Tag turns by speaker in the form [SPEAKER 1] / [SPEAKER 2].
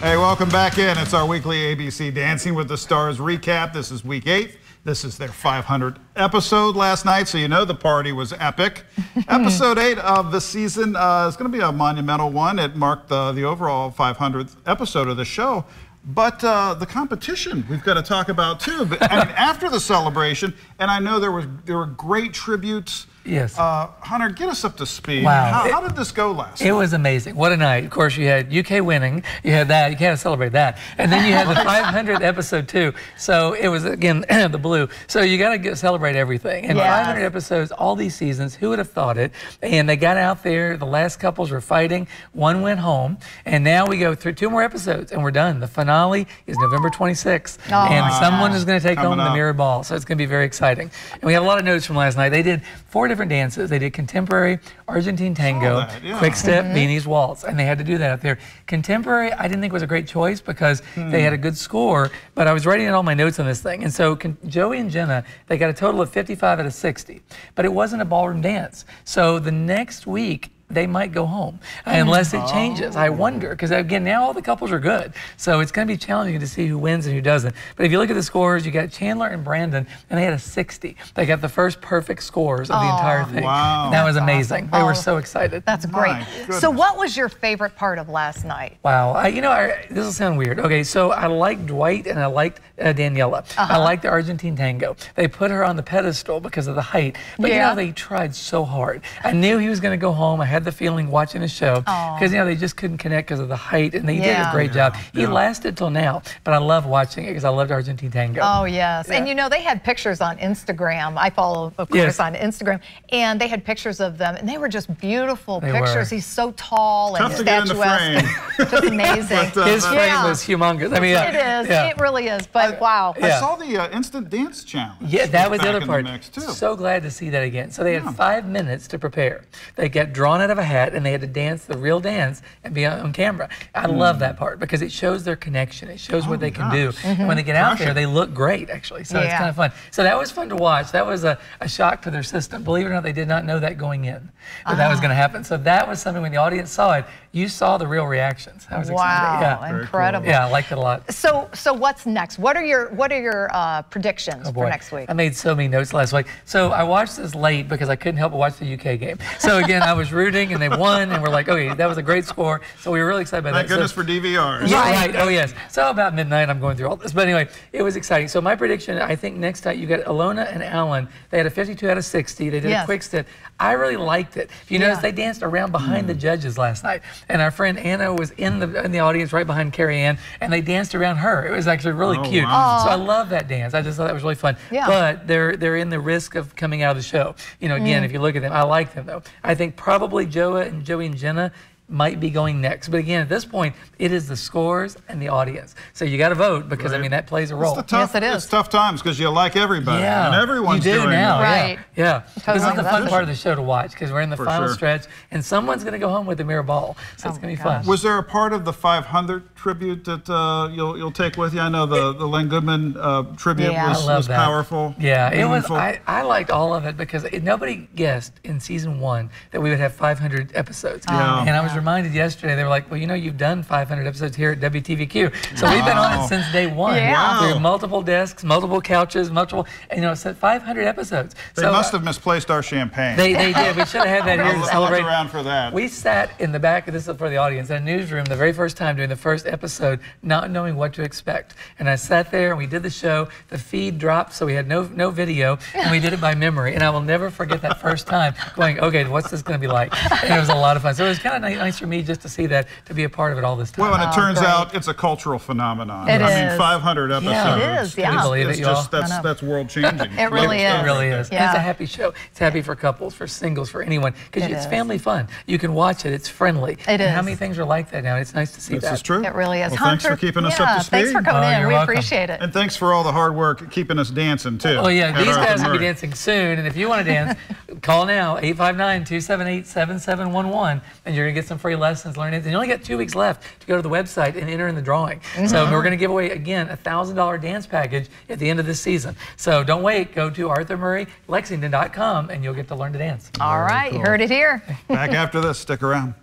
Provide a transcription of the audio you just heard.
[SPEAKER 1] Hey, welcome back in. It's our weekly ABC Dancing with the Stars recap. This is week 8. This is their 500th episode last night, so you know the party was epic. Episode 8 of the season is going to be a monumental one. It marked the overall 500th episode of the show. But the competition we've got to talk about too. But I mean, after the celebration, and I know there were great tributes.
[SPEAKER 2] Yes.
[SPEAKER 1] Hunter, get us up to speed.
[SPEAKER 2] Wow.
[SPEAKER 1] How did this go last night?
[SPEAKER 2] It was amazing. What a night. Of course, you had UK winning. You had that. You can't celebrate that. And then you had the 500th episode, too. So it was, again, the blue. So you got to celebrate everything. And 500 episodes, all these seasons, who would have thought it? And they got out there. The last couples were fighting. One went home. And now we go through 2 more episodes, and we're done. The finale is November 26th. Oh, and someone is going to take home the mirror ball. So it's going to be very exciting. And we have a lot of notes from last night. They did 4 different dances. They did contemporary, Argentine tango, quick step, Viennese waltz, and they had to do that out there. Contemporary, I didn't think was a great choice because they had a good score, but I was writing in all my notes on this thing, and so Joey and Jenna, they got a total of 55 out of 60, but it wasn't a ballroom dance. So the next week, they might go home unless it changes. I wonder, because again, now all the couples are good. So it's going to be challenging to see who wins and who doesn't. But if you look at the scores, you got Chandler and Brandon, and they had a 60. They got the first perfect scores of the entire thing. Wow. That was amazing. Awesome. They were so excited.
[SPEAKER 3] That's great. So what was your favorite part of last night?
[SPEAKER 2] Wow. This will sound weird. Okay, so I liked Dwight and I liked Daniela. I liked the Argentine tango. They put her on the pedestal because of the height. But you know, they tried so hard. I knew he was going to go home. I had the feeling watching the show because they just couldn't connect because of the height, and they did a great job. He lasted till now, but I love watching it because I loved Argentine tango.
[SPEAKER 3] Oh yes, and you know they had pictures on Instagram. I follow, of course, on Instagram, and they had pictures of them, and they were just beautiful pictures. He's so tall and statuesque, just amazing.
[SPEAKER 2] His frame was humongous. I mean,
[SPEAKER 3] it is. It really is. But wow,
[SPEAKER 1] I saw the instant dance challenge.
[SPEAKER 2] Yeah, that was the other part. So glad to see that again. So they had 5 minutes to prepare. They got drawn out of a hat and they had to dance the real dance and be on camera. I love that part because it shows their connection. It shows what they can do. And when they get out there, they look great, actually. So it's kind of fun. So that was fun to watch. That was a shock to their system. Believe it or not, they did not know that going in, that was going to happen. So that was something when the audience saw it, you saw the real reactions. That was exciting.
[SPEAKER 3] Wow, incredible.
[SPEAKER 2] Yeah, I liked it a lot.
[SPEAKER 3] So what's next? What are your predictions for next week?
[SPEAKER 2] I made so many notes last week. So I watched this late because I couldn't help but watch the UK game. So again, I was rooting and they won, and we're like, okay, that was a great score. So we were really excited about that.
[SPEAKER 1] Thank goodness for DVRs.
[SPEAKER 2] Yeah, right. Oh, yes. So about midnight, I'm going through all this. But anyway, it was exciting. So my prediction, I think next night you got Alona and Alan. They had a 52 out of 60. They did a quick step. I really liked it. If you notice, they danced around behind the judges last night. And our friend Anna was in the audience right behind Carrie Ann, and they danced around her. It was actually really cute.
[SPEAKER 1] Wow.
[SPEAKER 2] So I love that dance. I just thought that was really fun. But they're in the risk of coming out of the show. You know, again, if you look at them, I like them, though. I think probably Joey and Jenna might be going next. But again, at this point, it is the scores and the audience. So you got to vote because, I mean, that plays a role.
[SPEAKER 3] Yes, it is.
[SPEAKER 1] It's tough times because you like everybody. And everyone's doing
[SPEAKER 2] now.
[SPEAKER 3] Right.
[SPEAKER 2] Yeah. This is the fun part of the show to watch because we're in the final stretch and someone's going to go home with the mirror ball. So it's going to be fun.
[SPEAKER 1] Was there a part of the 500 tribute that you'll take with you? I know the Len Goodman tribute was powerful.
[SPEAKER 2] Yeah, it was. I liked all of it because nobody guessed in season 1 that we would have 500 episodes. And I was reminded yesterday, they were like, well, you know, you've done 500 episodes here at WTVQ. So we've been on it since day 1. Through multiple desks, multiple couches, multiple, and, you know, so 500 episodes.
[SPEAKER 1] They must have misplaced our champagne.
[SPEAKER 2] They did. We should have had that here to celebrate.
[SPEAKER 1] I'll look around for that.
[SPEAKER 2] We sat in the back, this is for the audience, in a newsroom the very first time during the first episode, not knowing what to expect. And I sat there and we did the show. The feed dropped, so we had no video, and we did it by memory. And I will never forget that first time going, okay, what's this going to be like? And it was a lot of fun. So it was kind of nice for me just to see that, to be a part of it all this time.
[SPEAKER 1] Well, and it turns out it's a cultural phenomenon.
[SPEAKER 3] It is.
[SPEAKER 1] I mean, 500 episodes.
[SPEAKER 3] Yeah, it is.
[SPEAKER 2] Can you believe it, y'all?
[SPEAKER 1] That's world changing.
[SPEAKER 3] It really is.
[SPEAKER 2] It really is. And it's a happy show. It's happy for couples, for singles, for anyone, because it's family fun. You can watch it. It's friendly.
[SPEAKER 3] It is.
[SPEAKER 2] How many things are like that now? It's nice to see that.
[SPEAKER 1] This is true.
[SPEAKER 3] It really is.
[SPEAKER 1] Well, thanks for keeping us up to speed.
[SPEAKER 3] Thanks for coming in. We appreciate it.
[SPEAKER 1] And thanks for all the hard work keeping us dancing, too.
[SPEAKER 2] Oh, yeah. These guys will be dancing soon. And if you want to dance, call now, 859-278-7711, and you're going to get some free lessons, learn it. And you only got 2 weeks left to go to the website and enter in the drawing. So we're going to give away, again, a $1,000 dance package at the end of this season. So don't wait. Go to ArthurMurrayLexington.com, and you'll get to learn to dance.
[SPEAKER 3] All right. You heard it here.
[SPEAKER 1] Back after this. Stick around.